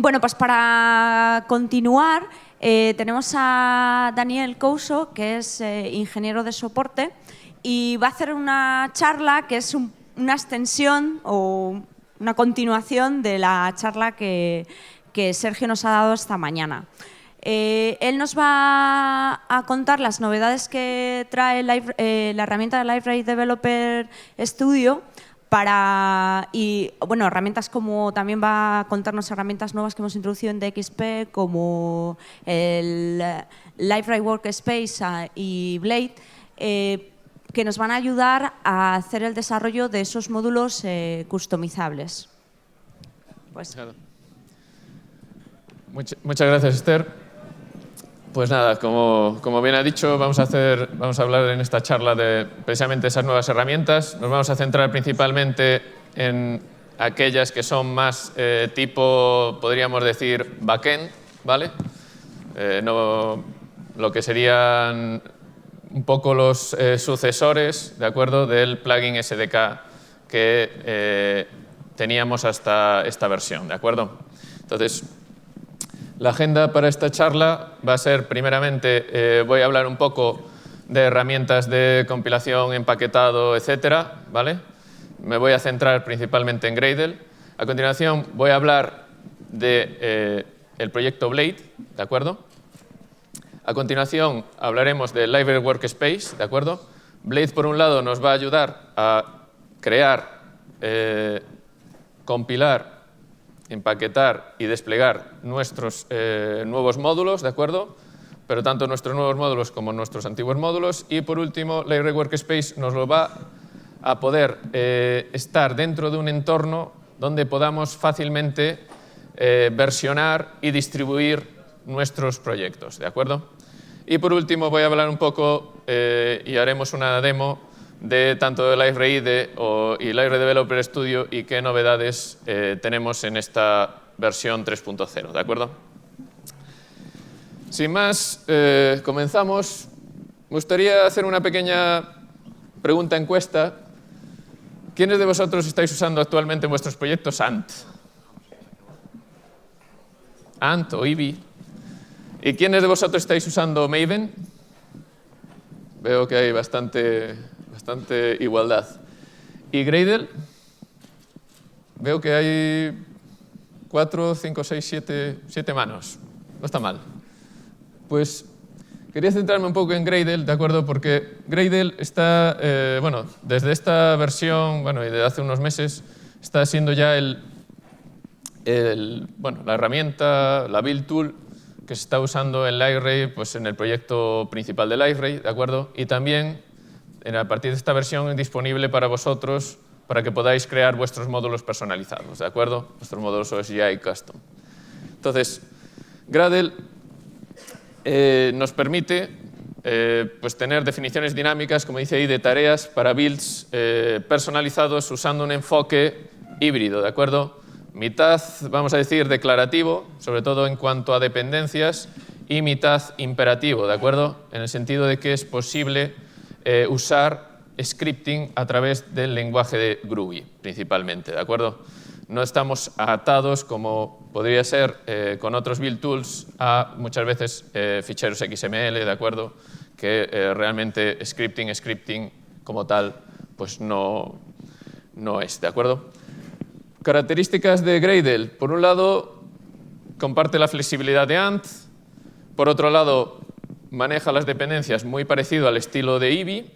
Bueno, pues para continuar, tenemos a Daniel Couso, que es ingeniero de soporte, y va a hacer una charla que es una extensión o una continuación de la charla que Sergio nos ha dado esta mañana. Él nos va a contar las novedades que trae la herramienta de Library Developer Studio y bueno, herramientas como también va a contarnos herramientas nuevas que hemos introducido en DXP como el Library Workspace y Blade, que nos van a ayudar a hacer el desarrollo de esos módulos customizables. Pues. Muchas gracias, Esther. Pues nada, como bien ha dicho, vamos a hablar en esta charla de precisamente esas nuevas herramientas. Nos vamos a centrar principalmente en aquellas que son más tipo, podríamos decir, backend, ¿vale? Lo que serían un poco los sucesores, ¿de acuerdo?, del plugin SDK que teníamos hasta esta versión, ¿de acuerdo? Entonces, la agenda para esta charla va a ser, primeramente, voy a hablar un poco de herramientas de compilación, empaquetado, etcétera, ¿vale? Me voy a centrar principalmente en Gradle. A continuación, voy a hablar de el proyecto Blade, ¿de acuerdo? A continuación, hablaremos de Library Workspace, ¿de acuerdo? Blade, por un lado, nos va a ayudar a crear, compilar, empaquetar y desplegar nuestros nuevos módulos, ¿de acuerdo? Pero tanto nuestros nuevos módulos como nuestros antiguos módulos. Y por último, Library Workspace nos lo va a poder estar dentro de un entorno donde podamos fácilmente versionar y distribuir nuestros proyectos, ¿de acuerdo? Y por último voy a hablar un poco y haremos una demo de tanto de Library IDE y Library Developer Studio y qué novedades tenemos en esta versión 3.0, ¿de acuerdo? Sin más, comenzamos. Me gustaría hacer una pequeña pregunta encuesta. ¿Quiénes de vosotros estáis usando actualmente en vuestros proyectos Ant? Ant o Eevee. ¿Y quiénes de vosotros estáis usando Maven? Veo que hay bastante igualdad. ¿Y Gradle? Veo que hay 4, 5, 6, 7 manos. No está mal. Pues quería centrarme un poco en Gradle, ¿de acuerdo? Porque Gradle está, bueno, desde esta versión, bueno, y desde hace unos meses, está siendo ya la herramienta, la build tool que se está usando en Library, pues en el proyecto principal de Library, ¿de acuerdo? Y también a partir de esta versión disponible para vosotros para que podáis crear vuestros módulos personalizados, ¿de acuerdo? Vuestros módulos OSGI Custom. Entonces, Gradle nos permite pues tener definiciones dinámicas, como dice ahí, de tareas para builds personalizados usando un enfoque híbrido, ¿de acuerdo? Mitad, vamos a decir, declarativo, sobre todo en cuanto a dependencias, y mitad imperativo, ¿de acuerdo? En el sentido de que es posible usar scripting a través del lenguaje de Groovy, principalmente, ¿de acuerdo? No estamos atados, como podría ser con otros build tools, a muchas veces ficheros XML, ¿de acuerdo? Que realmente scripting como tal, pues no es, ¿de acuerdo? Características de Gradle. Por un lado, comparte la flexibilidad de Ant. Por otro lado, maneja las dependencias muy parecido al estilo de Eevee.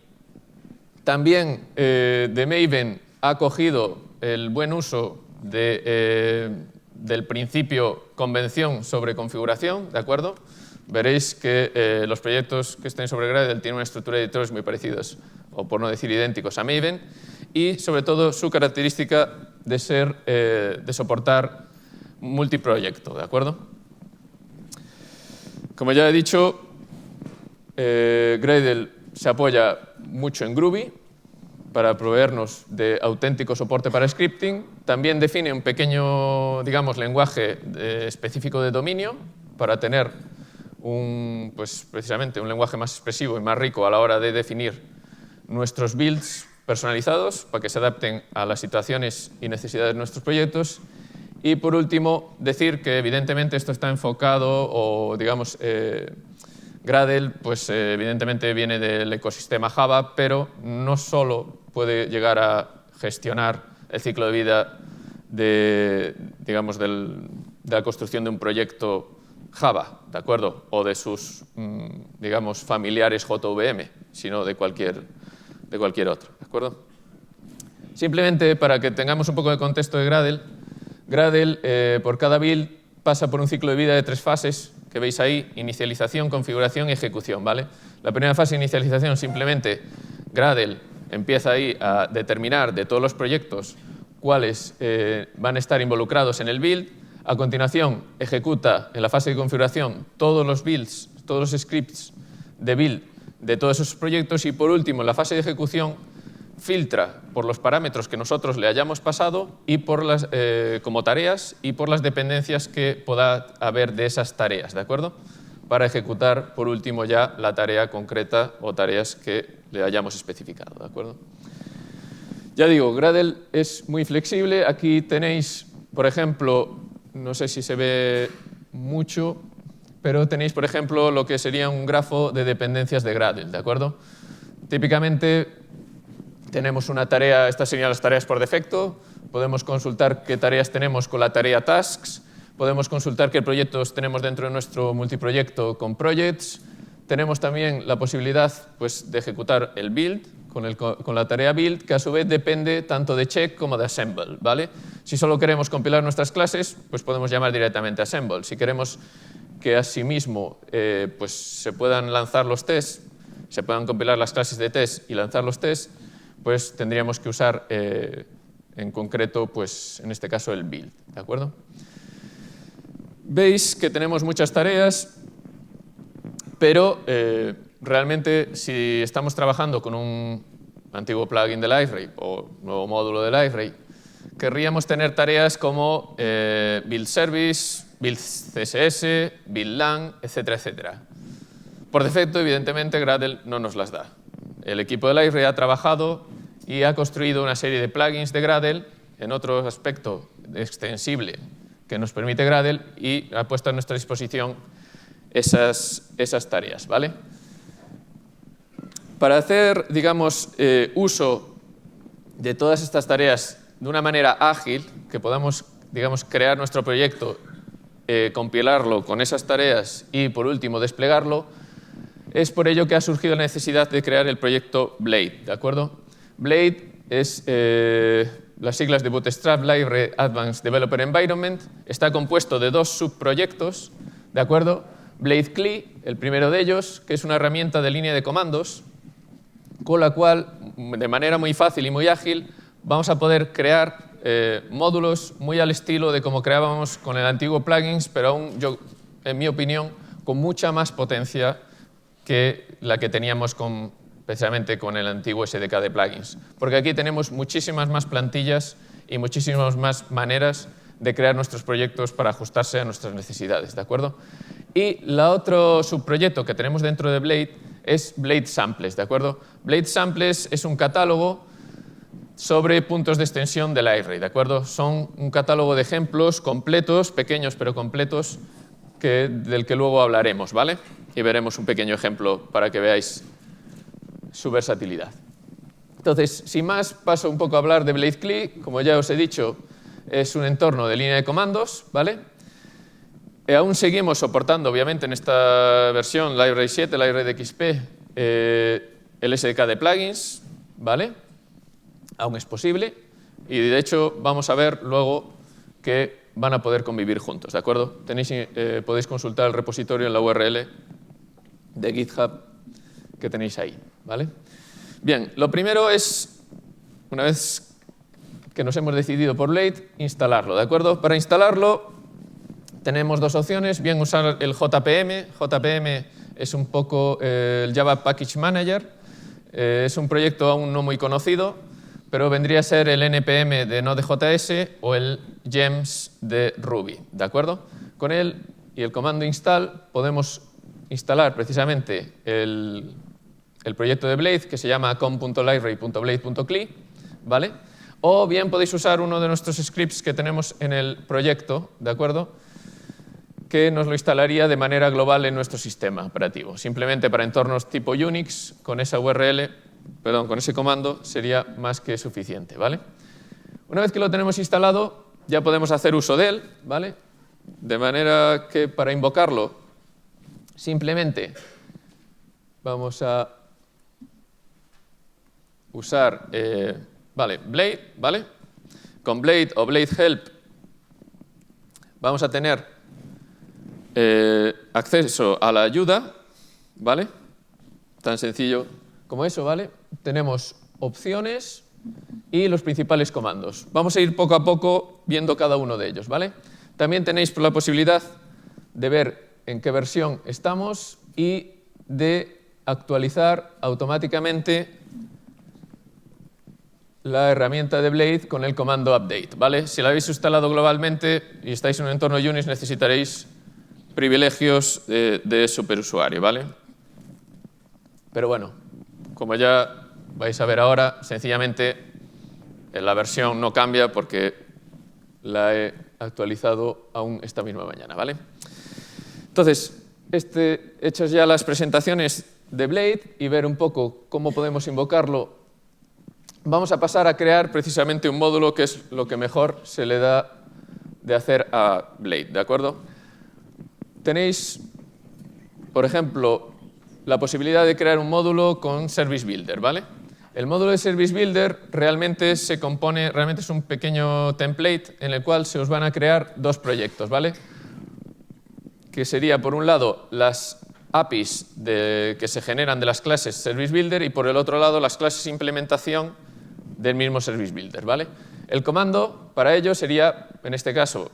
También de Maven ha cogido el buen uso del principio convención sobre configuración, ¿de acuerdo? Veréis que los proyectos que estén sobre Gradle tienen una estructura de editores muy parecidos, o por no decir idénticos, a Maven, y sobre todo su característica de soportar multiproyecto, ¿de acuerdo? Como ya he dicho, Gradle se apoya mucho en Groovy para proveernos de auténtico soporte para scripting. También define un pequeño, digamos, lenguaje específico de dominio para tener pues, precisamente un lenguaje más expresivo y más rico a la hora de definir nuestros builds personalizados para que se adapten a las situaciones y necesidades de nuestros proyectos. Y por último, decir que evidentemente esto está enfocado, o digamos, Gradle, pues evidentemente viene del ecosistema Java, pero no solo puede llegar a gestionar el ciclo de vida digamos, de la construcción de un proyecto Java, ¿de acuerdo? O de sus, digamos, familiares JVM, sino de cualquier otro, ¿de acuerdo? Simplemente para que tengamos un poco de contexto de Gradle, Gradle por cada build pasa por un ciclo de vida de 3 fases, que veis ahí: inicialización, configuración y ejecución, ¿vale? La primera fase, inicialización, simplemente Gradle empieza ahí a determinar de todos los proyectos cuáles van a estar involucrados en el build. A continuación, ejecuta en la fase de configuración todos los builds, todos los scripts de build de todos esos proyectos. Y por último, en la fase de ejecución, filtra por los parámetros que nosotros le hayamos pasado y como tareas, y por las dependencias que pueda haber de esas tareas, ¿de acuerdo? Para ejecutar, por último, ya la tarea concreta o tareas que le hayamos especificado, ¿de acuerdo? Ya digo, Gradle es muy flexible. Aquí tenéis, por ejemplo, no sé si se ve mucho, pero tenéis, por ejemplo, lo que sería un grafo de dependencias de Gradle, ¿de acuerdo? Típicamente tenemos una tarea, estas serían las tareas por defecto. Podemos consultar qué tareas tenemos con la tarea tasks. Podemos consultar qué proyectos tenemos dentro de nuestro multiproyecto con projects. Tenemos también la posibilidad, pues, de ejecutar el build con la tarea build, que a su vez depende tanto de check como de assemble, ¿vale? Si solo queremos compilar nuestras clases, pues podemos llamar directamente assemble. Si queremos que asimismo pues se puedan lanzar los tests, se puedan compilar las clases de test y lanzar los tests, pues tendríamos que usar en concreto, pues en este caso, el build, ¿de acuerdo? Veis que tenemos muchas tareas, pero realmente, si estamos trabajando con un antiguo plugin de Liferay o nuevo módulo de Liferay, querríamos tener tareas como build service, build CSS, build lang, etcétera, etcétera. Por defecto, evidentemente, Gradle no nos las da. El equipo de Liferay ha trabajado y ha construido una serie de plugins de Gradle en otro aspecto extensible que nos permite Gradle, y ha puesto a nuestra disposición esas tareas, ¿vale? Para hacer, digamos, uso de todas estas tareas de una manera ágil, que podamos, digamos, crear nuestro proyecto, compilarlo con esas tareas y, por último, desplegarlo, es por ello que ha surgido la necesidad de crear el proyecto Blade, ¿de acuerdo? Blade es las siglas de Bootstrap Library Advanced Developer Environment. Está compuesto de 2 subproyectos, ¿de acuerdo? Blade CLI, el primero de ellos, que es una herramienta de línea de comandos, con la cual, de manera muy fácil y muy ágil, vamos a poder crear módulos muy al estilo de como creábamos con el antiguo plugins, pero aún, en mi opinión, con mucha más potencia que la que teníamos precisamente con el antiguo SDK de plugins. Porque aquí tenemos muchísimas más plantillas y muchísimas más maneras de crear nuestros proyectos para ajustarse a nuestras necesidades, ¿de acuerdo? Y el otro subproyecto que tenemos dentro de Blade es Blade Samples, ¿de acuerdo? Blade Samples es un catálogo sobre puntos de extensión de Liferay, ¿de acuerdo? Son un catálogo de ejemplos completos, pequeños pero completos, del que luego hablaremos, ¿vale? Y veremos un pequeño ejemplo para que veáis su versatilidad. Entonces, sin más, paso un poco a hablar de Blade CLI. Como ya os he dicho, es un entorno de línea de comandos, ¿vale? Aún seguimos soportando, obviamente, en esta versión Liferay 7, Liferay DXP, el SDK de plugins, ¿vale? Aún es posible, y de hecho vamos a ver luego que van a poder convivir juntos, ¿de acuerdo? Podéis consultar el repositorio en la URL de GitHub que tenéis ahí, ¿vale? Bien, lo primero es, una vez que nos hemos decidido por Blade, instalarlo, ¿de acuerdo? Para instalarlo tenemos 2 opciones: bien usar el JPM. JPM es un poco el Java Package Manager. Es un proyecto aún no muy conocido, pero vendría a ser el NPM de Node.js o el Gems de Ruby, ¿de acuerdo? Con él y el comando install podemos instalar precisamente el proyecto de Blade, que se llama com.liferay.blade.cli, ¿vale? O bien podéis usar uno de nuestros scripts que tenemos en el proyecto, ¿de acuerdo?, que nos lo instalaría de manera global en nuestro sistema operativo. Simplemente para entornos tipo Unix, con esa URL, perdón, con ese comando sería más que suficiente, ¿vale? Una vez que lo tenemos instalado, ya podemos hacer uso de él, ¿vale? De manera que para invocarlo, simplemente vamos a usar Blade, ¿vale? Con Blade o Blade Help vamos a tener acceso a la ayuda, ¿vale? Tan sencillo como eso, ¿vale? Tenemos opciones y los principales comandos. Vamos a ir poco a poco viendo cada uno de ellos, ¿vale? También tenéis la posibilidad de ver en qué versión estamos y de actualizar automáticamente la herramienta de Blade con el comando update, ¿vale? Si la habéis instalado globalmente y estáis en un entorno Unix, necesitaréis privilegios de superusuario, ¿vale? Pero bueno, como ya vais a ver ahora, sencillamente la versión no cambia porque la he actualizado aún esta misma mañana, ¿vale? Entonces, hechas ya las presentaciones de Blade y ver un poco cómo podemos invocarlo, vamos a pasar a crear precisamente un módulo que es lo que mejor se le da de hacer a Blade, ¿de acuerdo? Tenéis, por ejemplo, la posibilidad de crear un módulo con Service Builder, ¿vale? El módulo de Service Builder realmente es un pequeño template en el cual se os van a crear dos proyectos, ¿vale? Que sería, por un lado, las APIs que se generan de las clases Service Builder y, por el otro lado, las clases de implementación del mismo Service Builder, ¿vale? El comando para ello sería, en este caso,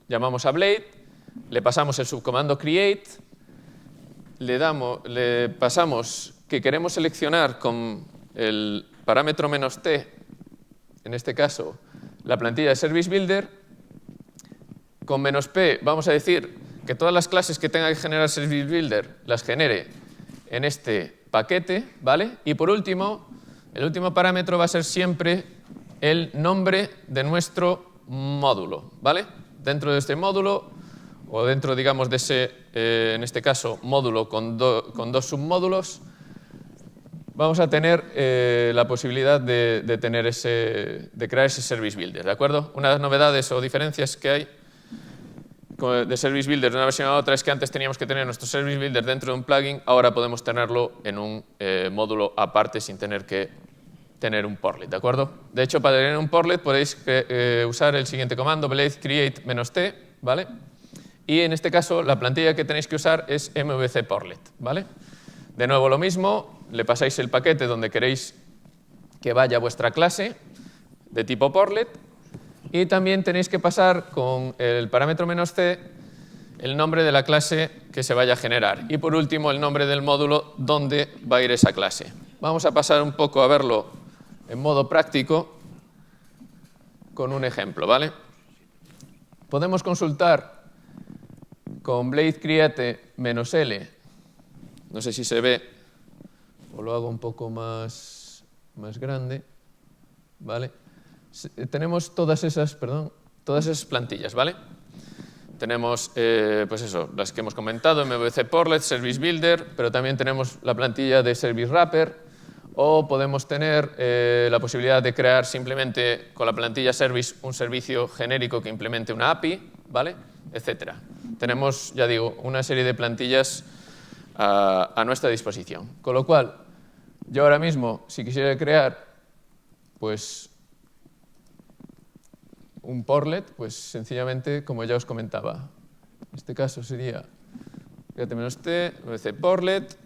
llamamos a Blade, le pasamos el subcomando create, le pasamos que queremos seleccionar con el parámetro "-t", en este caso, la plantilla de Service Builder. Con "-p" vamos a decir que todas las clases que tenga que generar Service Builder las genere en este paquete, ¿vale? Y por último, el último parámetro va a ser siempre el nombre de nuestro módulo, ¿vale? Dentro de este módulo, o dentro, digamos, de ese, en este caso, módulo con dos submódulos, vamos a tener la posibilidad de crear ese Service Builder, ¿de acuerdo? Una de las novedades o diferencias que hay de Service Builder de una versión a otra es que antes teníamos que tener nuestro Service Builder dentro de un plugin, ahora podemos tenerlo en un módulo aparte sin tener que tener un portlet, ¿de acuerdo? De hecho, para tener un portlet podéis usar el siguiente comando, blade create "-t", ¿vale? Y en este caso la plantilla que tenéis que usar es mvc portlet, ¿vale? De nuevo lo mismo, le pasáis el paquete donde queréis que vaya vuestra clase de tipo portlet y también tenéis que pasar con el parámetro "-c" el nombre de la clase que se vaya a generar y por último el nombre del módulo donde va a ir esa clase. Vamos a pasar un poco a verlo en modo práctico con un ejemplo, ¿vale? Podemos consultar con Blade create "-l", no sé si se ve, o lo hago un poco más grande, ¿vale? Tenemos todas esas plantillas, ¿vale? Tenemos, pues eso, las que hemos comentado, MVC Portlet, Service Builder, pero también tenemos la plantilla de Service Wrapper, o podemos tener la posibilidad de crear simplemente con la plantilla Service un servicio genérico que implemente una API, ¿vale? Etcétera. Tenemos, ya digo, una serie de plantillas a nuestra disposición. Con lo cual, yo ahora mismo, si quisiera crear pues, un portlet, pues sencillamente, como ya os comentaba, en este caso sería create-t, MVC portlet,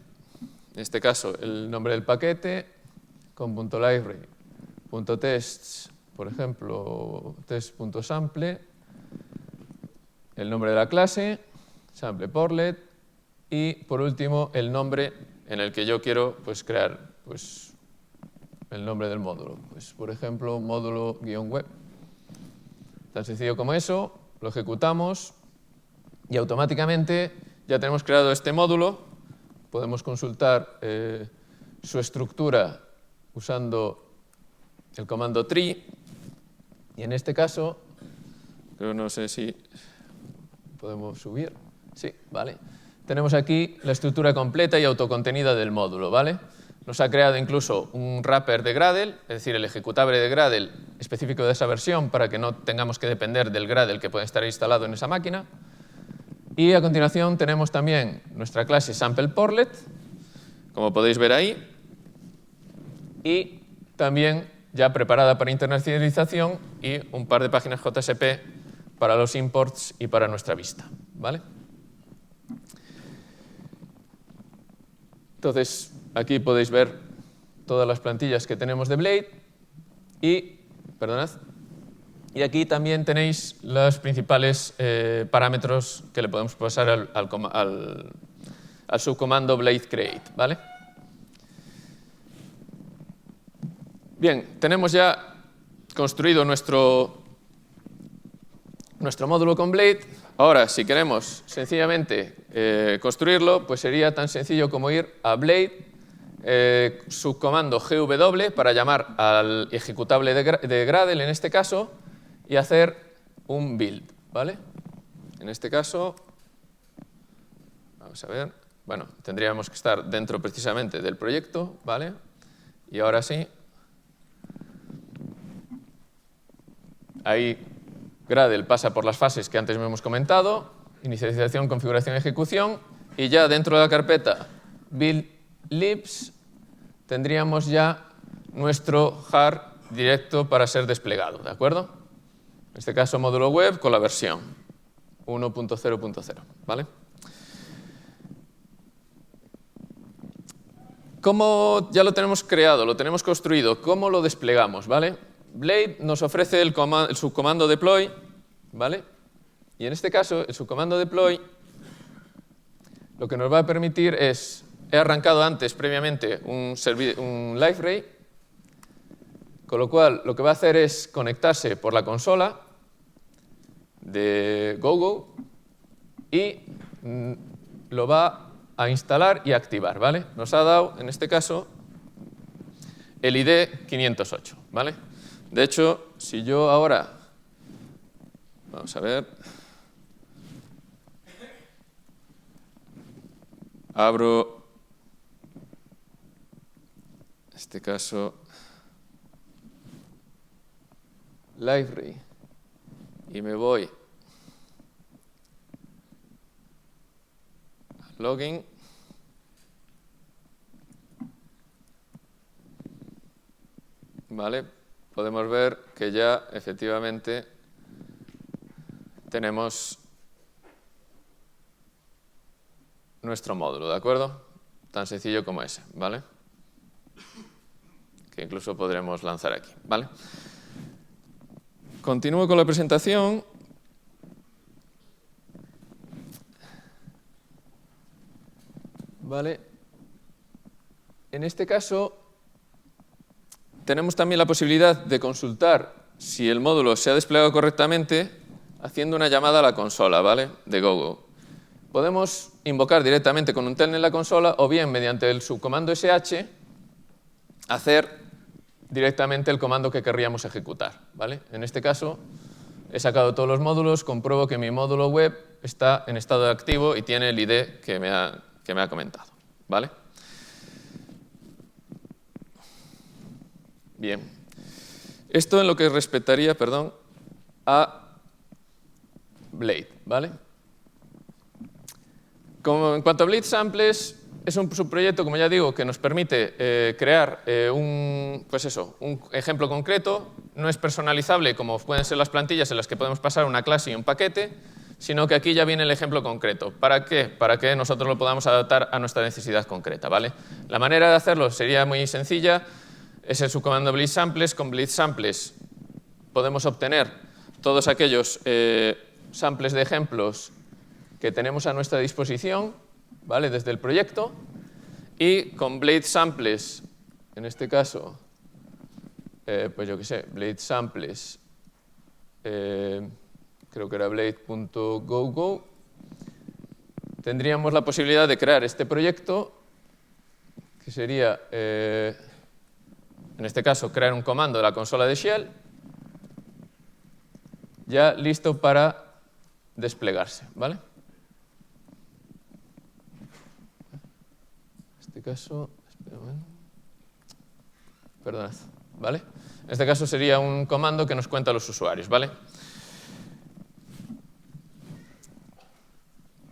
en este caso el nombre del paquete, con .library.tests, por ejemplo, test.sample, el nombre de la clase, sample portlet, y por último el nombre en el que yo quiero pues, crear pues, el nombre del módulo. Pues, por ejemplo, módulo-web. Tan sencillo como eso, lo ejecutamos y automáticamente ya tenemos creado este módulo. Podemos consultar su estructura usando el comando tree Y en este caso, creo, no sé si podemos subir. Sí, vale. Tenemos aquí la estructura completa y autocontenida del módulo, ¿vale? Nos ha creado incluso un wrapper de Gradle, es decir, el ejecutable de Gradle específico de esa versión para que no tengamos que depender del Gradle que puede estar instalado en esa máquina. Y a continuación tenemos también nuestra clase SamplePortlet, como podéis ver ahí, y también ya preparada para internacionalización y un par de páginas JSP para los imports y para nuestra vista, ¿vale? Entonces, aquí podéis ver todas las plantillas que tenemos de Blade y, perdonad, y aquí también tenéis los principales parámetros que le podemos pasar al subcomando Blade Create, ¿vale? Bien, tenemos ya construido nuestro módulo con Blade. Ahora, si queremos sencillamente construirlo, pues sería tan sencillo como ir a Blade, subcomando GW para llamar al ejecutable de Gradle en este caso y hacer un build, ¿vale? En este caso, vamos a ver, bueno, tendríamos que estar dentro precisamente del proyecto, ¿vale? Y ahora sí, ahí Gradle pasa por las fases que antes hemos comentado, inicialización, configuración, ejecución, y ya dentro de la carpeta build libs tendríamos ya nuestro jar directo para ser desplegado, ¿de acuerdo? En este caso módulo web con la versión 1.0.0, ¿vale? ¿Cómo ya lo tenemos creado, lo tenemos construido? ¿Cómo lo desplegamos, ¿vale? Blade nos ofrece el subcomando deploy, ¿vale? Y en este caso, el subcomando deploy lo que nos va a permitir es, he arrancado antes previamente un liveray, con lo cual lo que va a hacer es conectarse por la consola de GoGo y lo va a instalar y activar, ¿vale? Nos ha dado, en este caso, el ID 508, ¿vale? De hecho, si yo ahora, vamos a ver, abro, en este caso, library y me voy a login, ¿vale? Podemos ver que ya efectivamente tenemos nuestro módulo, ¿de acuerdo? Tan sencillo como ese, ¿vale? Que incluso podremos lanzar aquí, ¿vale? Continúo con la presentación. ¿Vale? En este caso, tenemos también la posibilidad de consultar si el módulo se ha desplegado correctamente haciendo una llamada a la consola, ¿vale? De GoGo. Podemos invocar directamente con un telnet en la consola o bien mediante el subcomando sh hacer directamente el comando que querríamos ejecutar, ¿vale? En este caso, he sacado todos los módulos, compruebo que mi módulo web está en estado de activo y tiene el ID que me ha comentado, ¿vale? Bien. Esto en lo que respectaría, perdón, a Blade, ¿vale? En cuanto a Blade Samples, es un subproyecto, como ya digo, que nos permite crear un ejemplo concreto. No es personalizable como pueden ser las plantillas en las que podemos pasar una clase y un paquete, sino que aquí ya viene el ejemplo concreto. ¿Para qué? Para que nosotros lo podamos adaptar a nuestra necesidad concreta, ¿vale? La manera de hacerlo sería muy sencilla. Es el subcomando Blade Samples. Con Blade Samples podemos obtener todos aquellos samples de ejemplos que tenemos a nuestra disposición, ¿vale? Desde el proyecto. Y con Blade Samples, en este caso, pues yo qué sé, Blade Samples, creo que era blade.gogo, tendríamos la posibilidad de crear este proyecto, que sería, en este caso, crear un comando de la consola de Shell, ya listo para desplegarse, ¿vale? En este caso, perdonad, ¿vale? En este caso sería un comando que nos cuenta a los usuarios, ¿vale?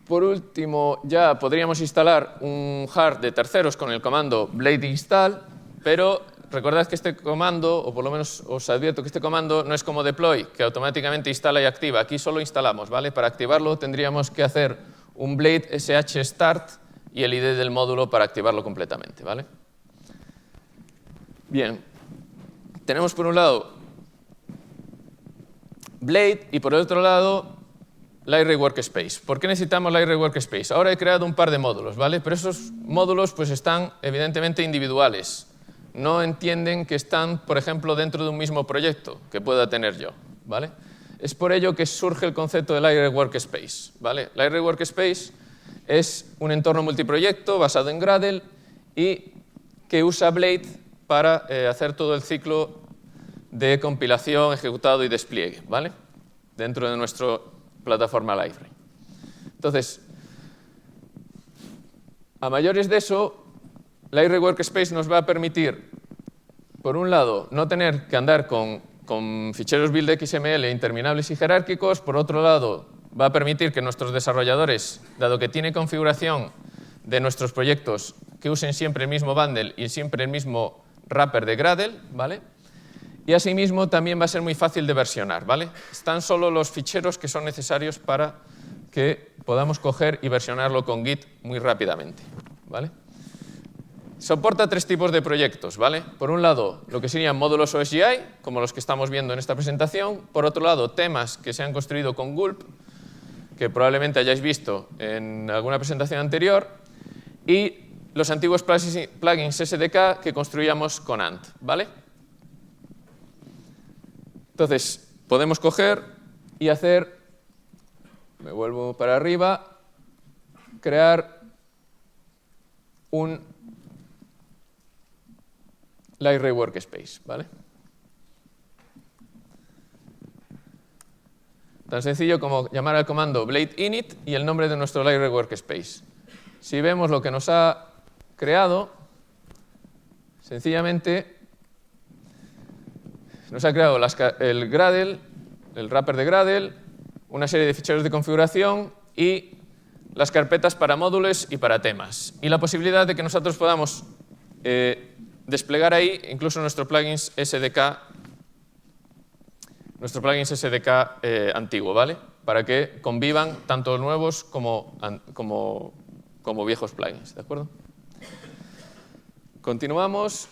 Por último, ya podríamos instalar un jar de terceros con el comando blade install, pero recordad que este comando, o por lo menos os advierto que este comando no es como deploy, que automáticamente instala y activa. Aquí solo instalamos, ¿vale? Para activarlo tendríamos que hacer un blade sh start y el ID del módulo para activarlo completamente, ¿vale? Bien, tenemos por un lado blade y por el otro lado Library Workspace. ¿Por qué necesitamos Library Workspace? Ahora he creado un par de módulos, ¿vale? Pero esos módulos pues están evidentemente individuales. No entienden que están, por ejemplo, dentro de un mismo proyecto que pueda tener yo, ¿vale? Es por ello que surge el concepto de Library Workspace, ¿vale? Library Workspace es un entorno multiproyecto basado en Gradle y que usa Blade para hacer todo el ciclo de compilación, ejecutado y despliegue, ¿vale? Dentro de nuestra plataforma Library. Entonces, a mayores de eso, Library Workspace nos va a permitir, por un lado, no tener que andar con ficheros build XML interminables y jerárquicos. Por otro lado, va a permitir que nuestros desarrolladores, dado que tiene configuración de nuestros proyectos, que usen siempre el mismo bundle y siempre el mismo wrapper de Gradle, ¿vale? Y asimismo también va a ser muy fácil de versionar, ¿vale? Están solo los ficheros que son necesarios para que podamos coger y versionarlo con Git muy rápidamente, ¿vale? Soporta tres tipos de proyectos, ¿vale? Por un lado, lo que serían módulos OSGI, como los que estamos viendo en esta presentación. Por otro lado, temas que se han construido con Gulp, que probablemente hayáis visto en alguna presentación anterior. Y los antiguos plugins SDK que construíamos con Ant, ¿vale? Entonces, podemos coger y hacer, me vuelvo para arriba, crear un Library Workspace, ¿vale? Tan sencillo como llamar al comando blade init y el nombre de nuestro Library Workspace. Si vemos lo que nos ha creado, sencillamente nos ha creado el Gradle, el wrapper de Gradle, una serie de ficheros de configuración y las carpetas para módulos y para temas. Y la posibilidad de que nosotros podamos desplegar ahí incluso nuestro plugin SDK antiguo, ¿vale? Para que convivan tanto nuevos como viejos plugins, ¿de acuerdo? Continuamos.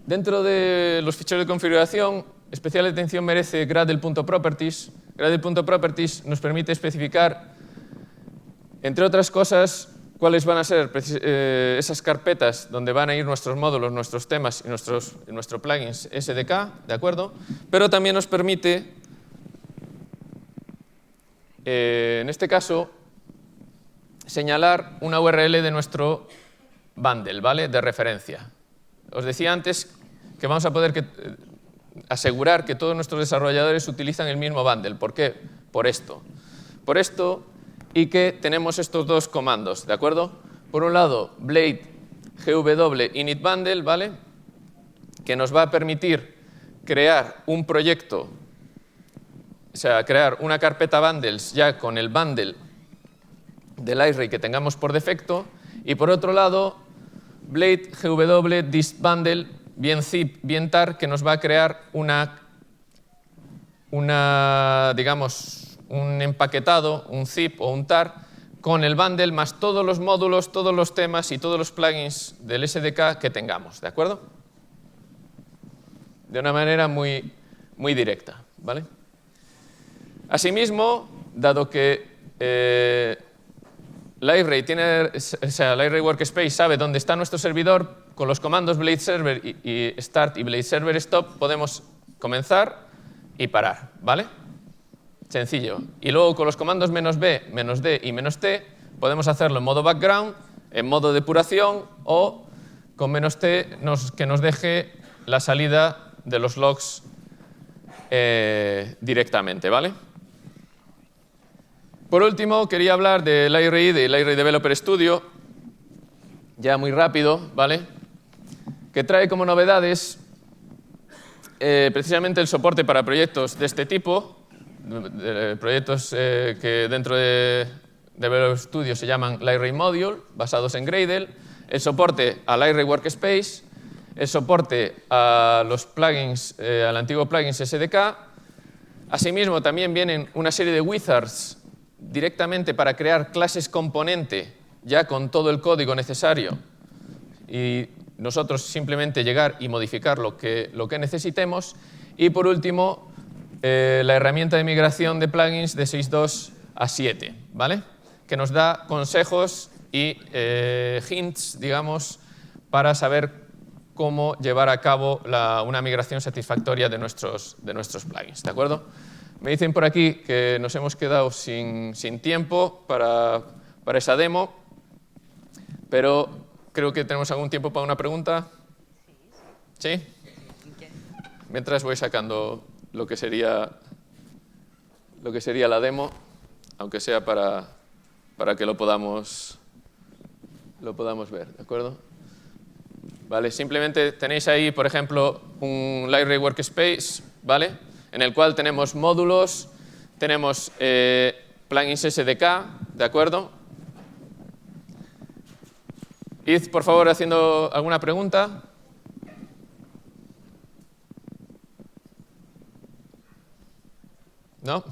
Dentro de los ficheros de configuración, especial atención merece Gradle.properties. Gradle.properties nos permite especificar, entre otras cosas, cuáles van a ser esas carpetas donde van a ir nuestros módulos, nuestros temas y nuestro plugins SDK, ¿de acuerdo? Pero también nos permite, en este caso, señalar una URL de nuestro bundle, ¿vale? De referencia. Os decía antes que vamos a poder asegurar que todos nuestros desarrolladores utilizan el mismo bundle. ¿Por qué? Por esto. Por esto y que tenemos estos dos comandos, ¿de acuerdo? Por un lado, blade gw init bundle, ¿vale? Que nos va a permitir crear un proyecto, o sea, crear una carpeta bundles ya con el bundle del Library que tengamos por defecto. Y por otro lado, blade gw dist bundle, bien zip, bien tar, que nos va a crear digamos, un empaquetado, un zip o un tar con el bundle más todos los módulos, todos los temas y todos los plugins del SDK que tengamos, ¿de acuerdo? De una manera muy, muy directa, ¿vale? Asimismo, dado que Library Workspace sabe dónde está nuestro servidor, con los comandos blade server y start y blade server stop podemos comenzar y parar, ¿vale? Sencillo. Y luego con los comandos "-b", "-d" y "-t" podemos hacerlo en modo background, en modo depuración o con "-t" que nos deje la salida de los logs directamente, ¿vale? Por último, quería hablar del IRI, del IRI Developer Studio, ya muy rápido, ¿vale? Que trae como novedades precisamente el soporte para proyectos de este tipo, proyectos que dentro de Developer Studio se llaman Library Module, basados en Gradle, el soporte al Library Workspace, el soporte a los plugins, al antiguo plugins SDK. Asimismo, también vienen una serie de wizards directamente para crear clases componente, ya con todo el código necesario, y nosotros simplemente llegar y modificar lo que necesitemos. Y por último, la herramienta de migración de plugins de 6.2 a 7, ¿vale? Que nos da consejos y hints, digamos, para saber cómo llevar a cabo una migración satisfactoria de nuestros plugins, ¿de acuerdo? Me dicen por aquí que nos hemos quedado sin tiempo para esa demo, pero creo que tenemos algún tiempo para una pregunta. ¿Sí? Mientras voy sacando lo que sería la demo, aunque sea para que lo podamos ver, ¿de acuerdo? Vale, simplemente tenéis ahí, por ejemplo, un Library Workspace, ¿vale? En el cual tenemos módulos, tenemos plugins SDK, ¿de acuerdo? Id, por favor, haciendo alguna pregunta. ¿No?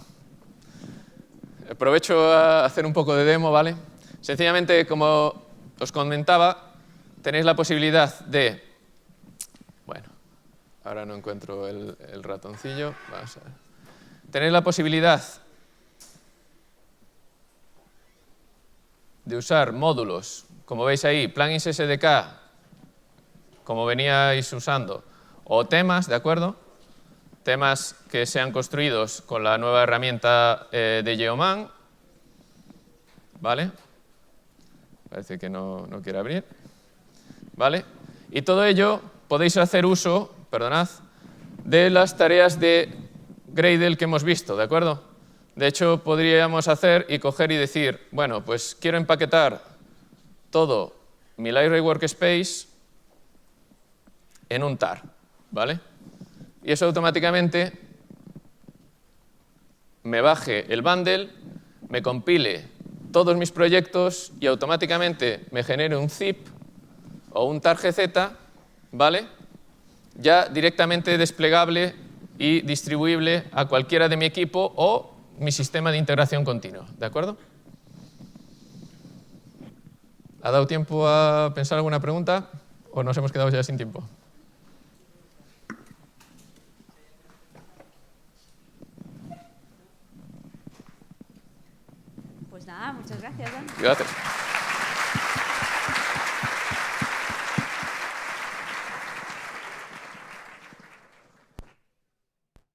Aprovecho a hacer un poco de demo, ¿vale? Sencillamente, como os comentaba, tenéis la posibilidad de... Bueno, ahora no encuentro el ratoncillo. Vamos a ver. Tenéis la posibilidad de usar módulos, como veis ahí, plugins SDK, como veníais usando, o temas, ¿de acuerdo? Temas que sean construidos con la nueva herramienta de Geoman, ¿vale? Parece que no quiere abrir, ¿vale? Y todo ello podéis hacer uso, perdonad, de las tareas de Gradle que hemos visto, ¿de acuerdo? De hecho, podríamos hacer y coger y decir, bueno, pues quiero empaquetar todo mi Library Workspace en un tar, ¿vale? Y eso automáticamente me baje el bundle, me compile todos mis proyectos y automáticamente me genere un zip o un tar gz, ¿vale? Ya directamente desplegable y distribuible a cualquiera de mi equipo o mi sistema de integración continua, ¿de acuerdo? ¿Ha dado tiempo a pensar alguna pregunta o nos hemos quedado ya sin tiempo? Pues nada, muchas gracias, Dan. Gracias.